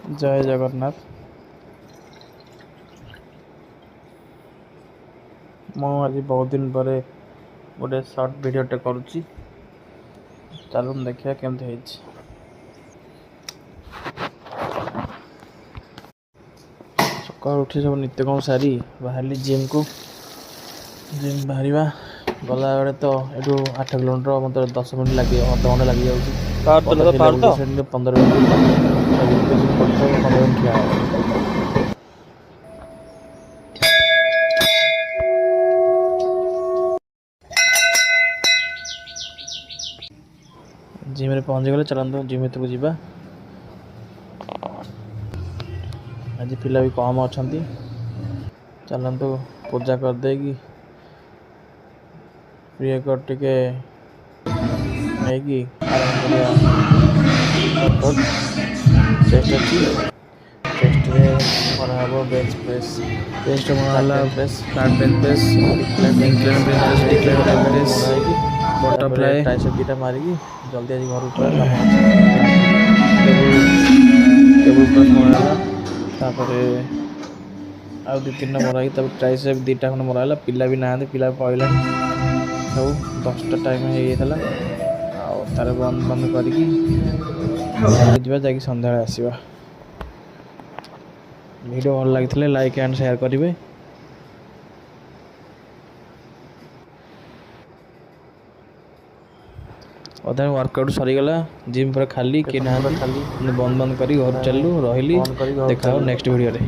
जय जगन्नाथ। मु आज बहुत दिन पर गोटे शॉर्ट वीडियोटे करुच्ची चलो देखिए केमती सकाल उठी सब नित्यकर्म सारी बाहर जिम को जिम बाहर गला बेले तो ये 8 किलोमीटर मतलब 10 मिनट लगे अध घंटे लग जाऊँगी 15 मिनट 15 मिनट ठिया जिम रे पहुँच गले चलते जिम को जीवा। आज पिला भी कम अच्छा चलतु पूजा करदे प्रिय टे नहीं चेस्ट अच्छी चेस्ट मराब बेंच प्रेस चेस्ट मराला press flat bench press incline press decline press butterfly tricep दुटा मारिकी जल्दी आज घर टेबल प्रेस मराला आउ 2-3 मराई ट्राइसेप 2टा खंड मराला पिला भी ना पिला पड़ा सब 10टा टाइम होता तार बंद बंद करके जा सन्ध्या आसवा। वीडियो भल लगी लाइक एंड शेयर करेंगे। अधा वर्कआउट सरीगला जिम पर खाली कि ना खाली बंद बंद कर घर चलू रही देखा नेक्स्ट वीडियो रे।